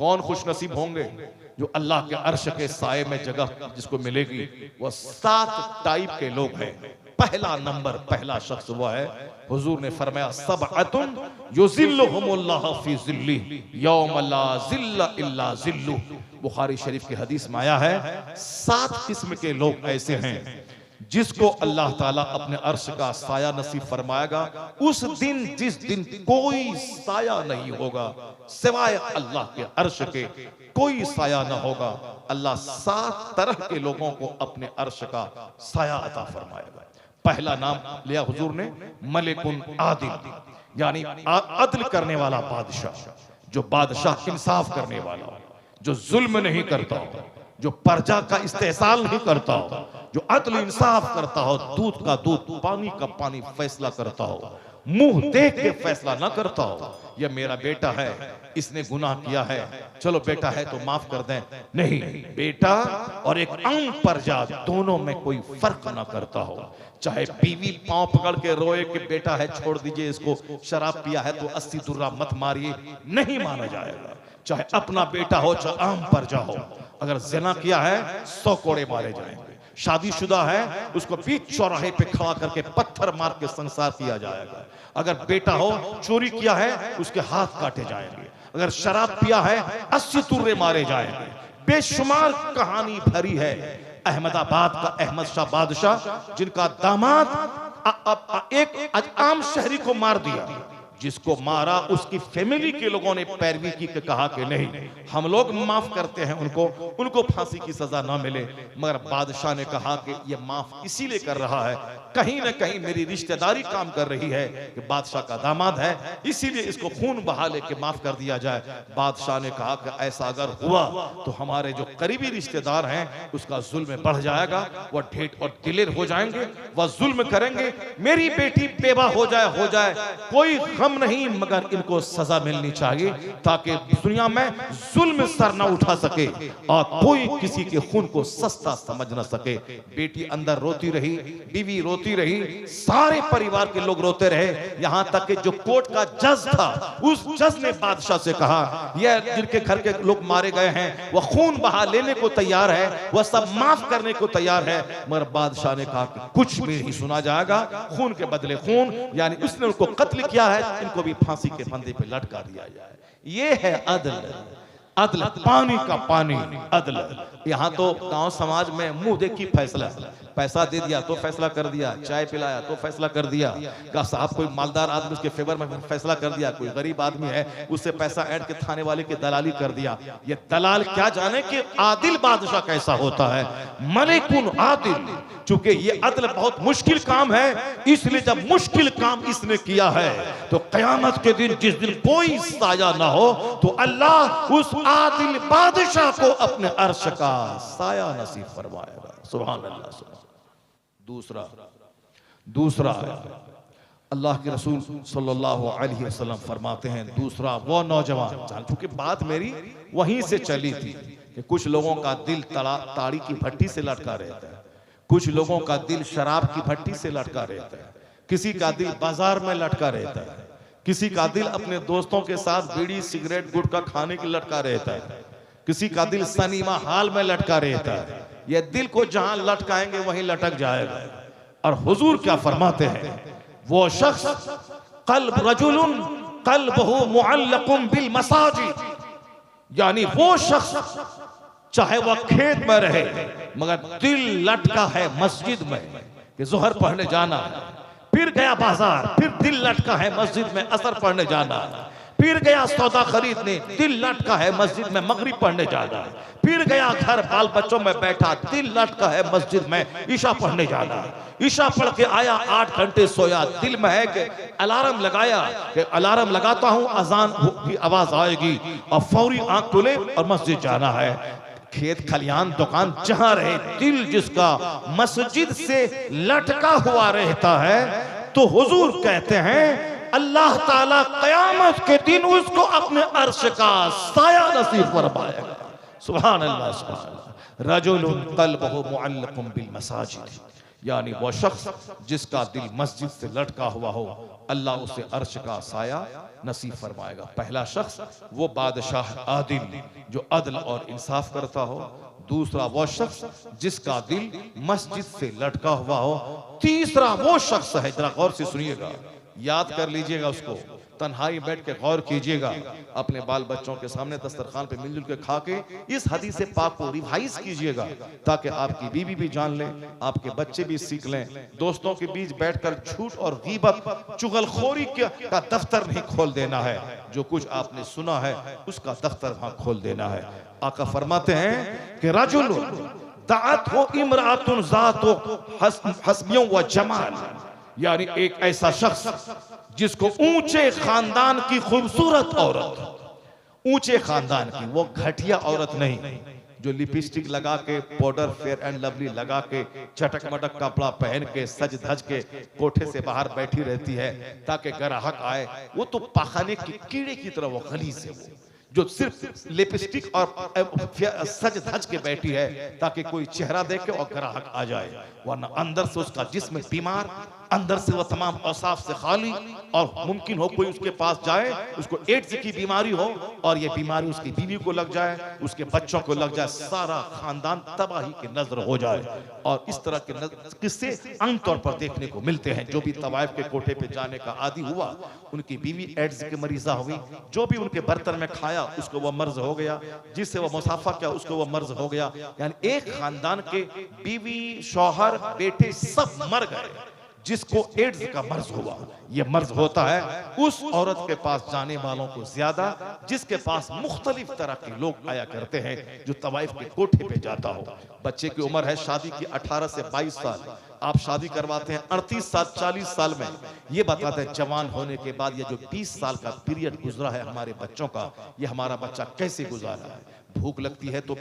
कौन खुशनसीब होंगे जो अल्लाह के अर्श के साए में जगह जिसको मिलेगी। वह 7 टाइप के लोग हैं। पहला नंबर, पहला शख्स वो है, हुजूर ने फरमाया सबअतुन युज़िल्लुहुमुल्लाहु फी ज़िल्लिही यौम ला ज़िल्ला इल्ला ज़िल्लुहु। बुखारी शरीफ की हदीस में आया है 7 किस्म के लोग ऐसे हैं जिसको अल्लाह ताला अपने अर्श का साया नसीब फरमाएगा। उस दिन, जिस दिन कोई साया नहीं होगा सिवाय अल्लाह के अर्श के, कोई साया ना होगा। अल्लाह 7 तरह के लोगों को अपने अर्श का साया अता फरमाएगा। पहला नाम लिया हुजूर ने मलिकुन आदिल, यानी अदल करने वाला बादशाह, जो बादशाह इंसाफ करने वाला हो, जो जुल्म नहीं करता हो, जो प्रजा का इस्तेहसाल नहीं करता हो, जो अदल इंसाफ करता हो, दूध का दूध पानी का पानी फैसला करता हो, मुंह देख के फैसला ना करता हो। यह मेरा बेटा है, इसने गुनाह किया है, चलो बेटा है तो माफ कर दें। नहीं, बेटा और एक आम प्रजा दोनों में कोई फर्क ना करता हो। चाहे बीवी पांव पकड़ के रोए कि बेटा है छोड़ दीजिए इसको, शराब पिया है तो 80 दुर्रा मत मारिए, नहीं माना जाएगा। चाहे अपना बेटा हो चाहे आम प्रजा हो, अगर ज़िना किया है 100 कोड़े मारे जाएंगे। शादीशुदा है उसको बीच चौराहे पे खड़ा करके पत्थर मार के संसार किया जाएगा। अगर बेटा हो चोरी किया है उसके हाथ काटे जाएंगे। अगर शराब पिया है 80 तुर्रे मारे जाएंगे। बेशुमार कहानी भरी है। अहमदाबाद का अहमद शाह बादशाह, जिनका दामाद एक आम शहरी को मार दिया, जिसको मारा उसकी फैमिली के लोगों ने पैरवी की कि कहा कि नहीं हम लोग माफ करते हैं उनको फांसी की सजा ना मिले। मगर बादशाह ने कहा कि ये माफ इसीलिए कर रहा है, कहीं ना कहीं मेरी रिश्तेदारी काम कर रही है कि बादशाह का दामाद है, इसीलिए इसको खून बहा लेके माफ कर दिया जाए। बादशाह ने कहा कि ऐसा अगर हुआ तो हमारे जो करीबी रिश्तेदार हैं उसका जुल्म बढ़ जाएगा, वह ढेर और दिलेर हो जाएंगे, वह जुल्म करेंगे। मेरी बेटी बेवा हो जाए कोई गम नहीं, मगर इनको सजा मिलनी चाहिए ताकि दुनिया में जुल्म सर न उठा सके और कोई किसी के खून को सस्ता समझ न सके। बेटी अंदर रोती रही, बीवी रोती रही, सारे परिवार के लोग रोते रहे, यहां तक कि जो कोर्ट का जज था उस जज ने बादशाह से कहा यह जिनके घर के लोग मारे गए हैं वह खून बहा लेने को तैयार है, वह सब माफ करने को तैयार है। मगर बादशाह ने कहा कि कुछ भी नहीं सुना जाएगा, खून के बदले खून, यानी उसने उनको कत्ल किया है, इनको भी फांसी के फंदे पे लटका दिया जाए। ये है अदल। अदल, पानी का पानी, अदल। यहाँ तो गांव समाज में मुंह देखी फैसला, पैसा दे दिया तो फैसला कर दिया, चाय पिलाया तो फैसला कर दिया, का साहब कोई मालदार आदमी उसके फेवर में फैसला कर दिया, कोई गरीब आदमी है उससे पैसा ऐड के थाने वाले की दलाली कर दिया। ये दलाल क्या जाने कि आदिल बादशाह कैसा होता है, मलिकुन आदिल। चूंकि ये अदल बहुत मुश्किल काम है, इसलिए जब मुश्किल काम इसने किया है तो क़यामत के दिन जिस दिन कोई साया ना हो तो अल्लाह उस आदिल बादशाह को अपने अर्श का साया नसीब फरमाएगा। सुभान अल्लाह। दूसरा अल्लाह के रसूल सल्लल्लाहु अलैहि वसल्लम फरमाते हैं, दूसरा वो नौजवान, क्योंकि बात मेरी वहीं से चली थी कि कुछ लोगों का दिल ताड़ी की भट्टी से लटका रहता है, कुछ लोगों का दिल शराब की भट्टी से लटका रहता है, किसी का दिल बाजार में लटका रहता है, किसी का दिल अपने दोस्तों के साथ बीड़ी सिगरेट गुटखा खाने के लटका रहता है, किसी का दिल सिनेमा हॉल में लटका रहता है। ये दिल को जहां लटकाएंगे वहीं लटक जाएगा। और हुजूर क्या फरमाते हैं, वो शख्स कल्ब रजुलुन कल्बहु मुअल्लकुम बिल मसाजिद, यानी वो शख्स चाहे वह खेत में रहे मगर दिल लटका है मस्जिद में कि जोहर पढ़ने जाना, फिर गया बाजार, फिर दिल लटका है मस्जिद में असर पढ़ने जाना, फिर गया सौदा खरीदने, दिल लटका है मस्जिद में मगरिब पढ़ने जाना, फिर गया घर बाल बच्चों में बैठा, दिल लटका है मस्जिद में ईशा पढ़ने जाना। ईशा पढ़ के आया, 8 घंटे सोया, दिल में है कि अलार्म लगाया कि अलार्म लगाता हूं अजान की आवाज आएगी और फौरी आंख खुले और मस्जिद जाना है। खेत खलियान दुकान जहां रहे, दिल जिसका मस्जिद से लटका हुआ रहता है, तो हुजूर कहते हैं अल्लाह ताला क़यामत के दिन उसको अपने अर्श का साया नसीब फरमाएगा। सुभान अल्लाह, सुभान अल्लाह। रजुलुन क़ल्बुहु मुअल्लकुम बिल मसाजिद, यानी वो शख्स जिसका दिल मस्जिद से लटका हुआ हो, अल्लाह उसे अर्श का साया नसीब फरमाएगा। पहला शख्स वो बादशाह आदिल जो अदल और इंसाफ करता हो। दूसरा वो शख्स जिसका दिल मस्जिद से लटका हुआ हो। तीसरा वो शख्स है, जरा गौर से सुनिएगा, याद कर लीजिएगा उसको, तन्हाई बैठ के गौर कीजिएगा, अपने बाल बच्चों के सामने दस्तरखान पे मिलजुल के खा के इस हदीस पाक को रिवाइज कीजिएगा, ताकि आपकी बीवी भी जान ले, आपके बच्चे भी सीख लें। दोस्तों के बीच बैठकर झूठ और गीबत चुगलखोरी का दफ्तर नहीं खोल देना है। जो कुछ आपने सुना है उसका दफ्तर वहां खोल देना है। आका फरमाते हैं कि रजुल दाअत हो इमरातुन ज़ातु हस्बियों व जमाल, यानी एक ऐसा शख्स जिसको ऊंचे खानदान की खूबसूरत औरत, ऊंचे खानदान की, वो घटिया औरत नहीं जो लिपस्टिक लगा के, पाउडर फेयर एंड लवली लगा के, चटक मटक कपड़ा पहन के, सज धज के कोठे से बाहर बैठी रहती है ताकि ग्राहक आए। वो तो पाखाने की कीड़े की तरह वो गलीज़ है, वो जो सिर्फ लिपस्टिक और सज धज के बैठी है ताकि कोई चेहरा देखे और ग्राहक आ जाए, वरना अंदर से उसका जिस्म बीमार, अंदर से वो तमाम औसाफ से खाली, और मुमकिन हो कोई उसके पास जाए, उसको एड्स की बीमारी हो और ये बीमारी उसकी बीवी को लग जाए, उसके बच्चों को लग जाए, सारा खानदान तबाही की नजर हो जाए। और इस तरह के किस्से आम तौर पर देखने को मिलते हैं। जो भी तवाइफ के कोठे पे जाने का आदी हुआ, उनकी बीवी एड्स की मरीजा हुई, जो भी उनके बर्तन में खाया उसको वो मर्ज हो गया, जिससे वो मुसाफा किया उसको वो मर्ज हो गया। यानी एक खानदान के बीवी, शौहर, बेटे सब मर गए जिसको एड्स का मर्ज हुआ। यह मर्ज होता है उस औरत के पास जाने वालों को ज्यादा जिसके पास मुख्तलिफ तरह के लोग आया करते हैं, जो तवाइफ के कोठे पे जाता हो। बच्चे की उम्र है शादी की 18 से 22 साल, आप शादी करवाते हैं 38 साल 40 साल में। ये बताते हैं जवान होने के बाद ये जो 20 साल का पीरियड गुजरा है हमारे बच्चों का, ये हमारा बच्चा कैसे गुजारा है। भूख लगती है तो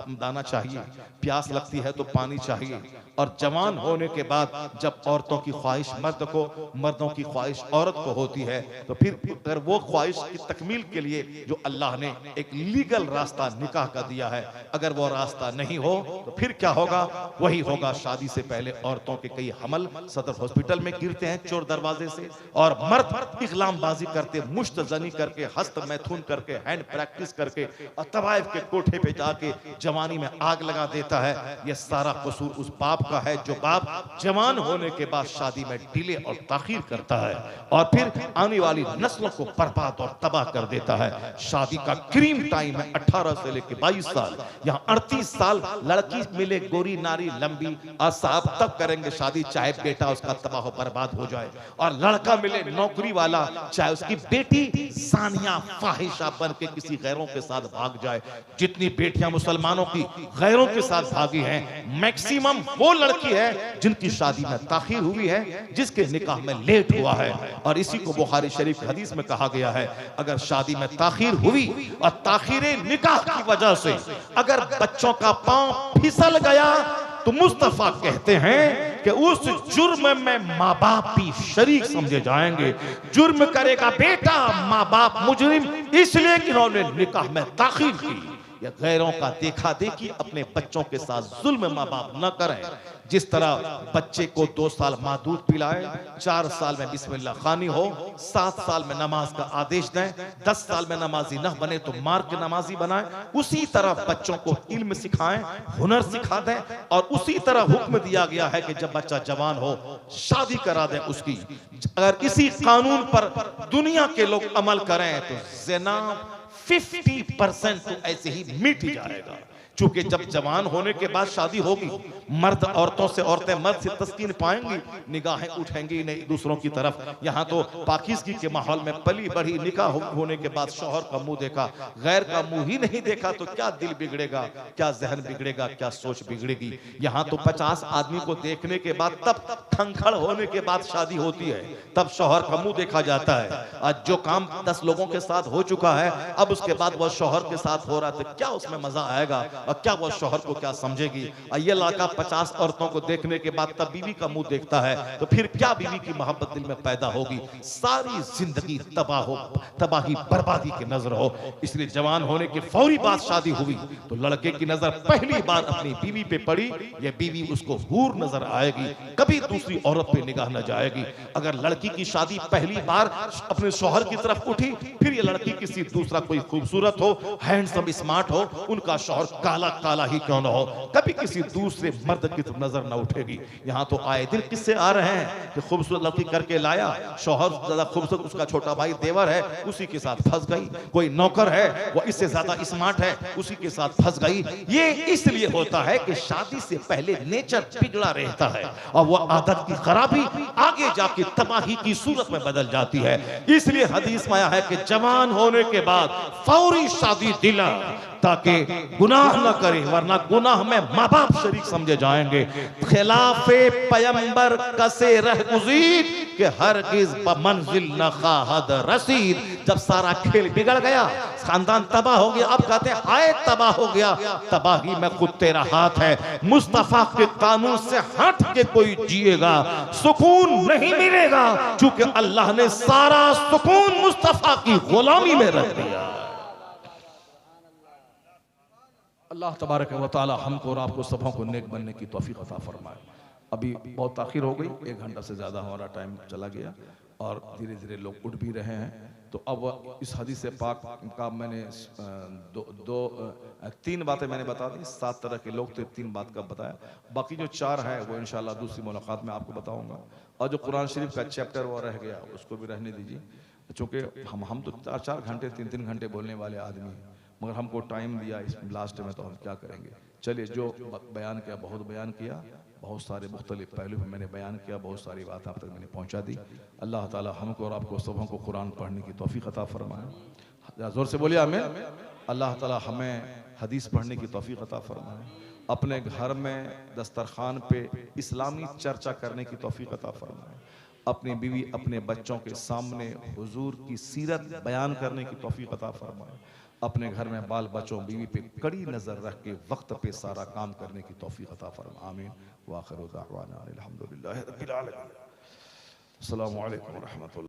दाना चाहिए, प्यास लगती है तो पानी चाहिए। और जवान होने के बाद जब औरतों की ख्वाहिश मर्द को, मर्दों की ख्वाहिश औरत को होती है, तो फिर अगर वो ख्वाहिश की तकमील के लिए जो अल्लाह ने एक लीगल रास्ता निकाह का दिया है, अगर वो रास्ता नहीं हो तो फिर क्या होगा? वही होगा, शादी से पहले औरतों के कई हमल सदर हॉस्पिटल में गिरते हैं चोर दरवाजे से, और मर्द इकलामबाजी करके, मुश्तजनी करके, हस्त मैथुन करके, हैंड प्रैक्टिस करके और तवाइफ के कोठे पे जाके जवानी में आग लगा देता है। यह सारा कसूर उस बाप का है जो बाप जवान होने के बाद शादी में डिले और ताखीर करता है और फिर आने वाली नस्लों को बर्बाद और तबाह कर देता है। शादी का क्रीम टाइम है 18 से लेकर 22 साल, यहाँ 38 साल लड़की मिले गोरी नारी लंबी, और साहब तब करेंगे शादी चाहे बेटा उसका तबाह बर्बाद हो जाए, और लड़का मिले नौकरी वाला चाहे उसकी बेटी सानिया फाहिशा बन के किसी गैरों के साथ भाग जाए। जितनी बेटियां मुसलमानों की गैरों के साथ भागी हैं, मैक्सिमम वो लड़की है जिनकी शादी में ताखीर हुई है, जिसके निकाह में लेट हुआ है। और इसी को बुखारी शरीफ हदीस में कहा गया है, अगर शादी में ताखीर हुई और ताखीरे निकाह की वजह से अगर बच्चों का पांव फिसल गया तो मुस्तफा कहते हैं कि उस जुर्म में माँ बाप भी शरीक समझे जाएंगे। जुर्म करेगा बेटा, माँ बाप मुजरिम, इसलिए कि उन्होंने निकाह में ताखीर की। या गैरों का देखा देखी अपने बच्चों के साथ जुल्म माँ बाप न करें। जिस तरह बच्चे को 2 साल माँ दूध पिलाए, 4 साल में बिस्मिल्लाह खानी हो, 7 साल में नमाज का आदेश दें, 10 साल में नमाजी न बने तो मार के नमाजी बनाएं, उसी तरह बच्चों को इल्म सिखाएं, हुनर सिखा दें। और उसी तरह हुक्म दिया गया है कि जब बच्चा जवान हो शादी करा दें उसकी। अगर इसी कानून पर दुनिया के लोग अमल करें तो ज़िना 50% तो ऐसे ही मिट जाएगा। चूंकि जब जवान होने के बाद शादी होगी, मर्द औरतों से, औरतें मर्द से तस्कीन पाएंगी, निगाहें उठेंगी नहीं दूसरों की तरफ। यहाँ तो पाकिज़गी के माहौल में पली बढ़ी, निकाह होने के बाद शौहर का मुंह देखा, गैर का मुंह ही नहीं देखा तो क्या दिल बिगड़ेगा, क्या जहन बिगड़ेगा, क्या सोच बिगड़ेगी। यहाँ तो 50 आदमी को देखने के बाद, तब खंखड़ होने के बाद शादी होती है, तब शौहर का मुंह देखा जाता है। आज जो काम 10 लोगों के साथ हो चुका है, अब उसके बाद वो शौहर के साथ हो रहा है तो क्या उसमें मजा आएगा? और क्या वो शौहर को क्या समझेगी। ये लड़का 50 औरतों को देखने के बाद तब बीवी का मुंह देखता है तो फिर क्या बीवी की मोहब्बत दिल में पैदा होगी। सारी जिंदगी तबाही बर्बादी की नजर हो। इसलिए जवान होने के फौरी बाद शादी हुई तो लड़के की नजर पहली बार अपनी बीवी पे पड़ी। ये बीवी उसको हूर नजर आएगी, कभी दूसरी औरत पे निगाह न जाएगी। अगर लड़की की शादी पहली बार अपने शौहर की तरफ उठी, फिर ये लड़की किसी दूसरा कोई खूबसूरत हो, हैंडसम, स्मार्ट हो, उनका शौहर काला काला ही क्यों न हो, कभी किसी दूसरे मर्द की तरफ नजर न उठेगी। यहाँ तो आए दिन किससे आ रहे हैं कि खूबसूरत लड़की करके लाया, शौहर ज्यादा खूबसूरत, उसका छोटा भाई देवर है, उसी के साथ फंस गई। कोई नौकर है वो इससे ज्यादा स्मार्ट है, उसी के साथ फंस गई। ये इसलिए होता है कि शादी से पहले नेचर बिगड़ा रहता है और वो आदत की खराबी आगे जाके तबाही की सूरत में बदल जाती है। इसलिए हदीस में आया है कि जवान होने के बाद फौरी शादी दिला ताकि गुनाह न करे, वरना गुनाह में माँ बाप शरीक समझे जाएंगे। खिलाफे पैगंबर कसे रह गुज़ीर के हरगिज़ बमंजिल न खाहद रसीद। जब सारा खेल बिगड़ गया, खानदान तबाह हो गया, अब कहते हैं हाय तबाह हो गया, तबाही में खुद तेरा हाथ है। मुस्तफा के कानून से हट के कोई जिएगा सुकून नहीं मिलेगा, क्योंकि अल्लाह ने सारा सुकून मुस्तफा की गुलामी में रख दिया। अल्लाह तबारक व तआला हमको और आपको सबों को नेक बनने की तौफीक अता फरमाए। अभी बहुत ताखिर हो गई, 1 घंटा से ज़्यादा हमारा टाइम चला गया और धीरे धीरे लोग उठ भी रहे हैं। तो अब इस हदीस पाक का मैंने 3 बातें मैंने बता दी। 7 तरह के लोग थे, 3 बात का बताया। बाकी जो 4 है वो इंशाल्लाह दूसरी मुलाकात में आपको बताऊंगा। और जो कुरान शरीफ का चैप्टर वो रह गया उसको भी रहने दीजिए, क्योंकि हम तो 4-4 घंटे 3-3 घंटे बोलने वाले आदमी हैं, मगर हमको टाइम दिया इस लास्ट में तो हम क्या करेंगे। चलिए, जो बयान किया बहुत बयान किया, बहुत सारे मुख्तलिफ पहलू में मैंने बयान किया, बहुत सारी बात आप तक मैंने पहुंचा दी। अल्लाह ताला हमको और आपको सबों को कुरान पढ़ने की तौफीक अता फरमाए। जोर से बोलिए आमीन। अल्लाह ताला हमें हदीस पढ़ने की तौफीक अता फरमाए। अपने घर में दस्तरखान पे इस्लामी चर्चा करने की तौफीक अता फरमाए। अपनी बीवी अपने बच्चों के सामने हुजूर की सीरत बयान करने की तौफीक अता फरमाए। अपने घर में बाल बच्चों बीवी पे कड़ी नजर रख के वक्त पे सारा काम करने की तौफीक अता फरमा। आमीन। व आखिरु दाअवाना अल्हम्दुलिल्लाहि रब्बिल आलमीन। अस्सलामु अलैकुम व रहमतुल्लाह।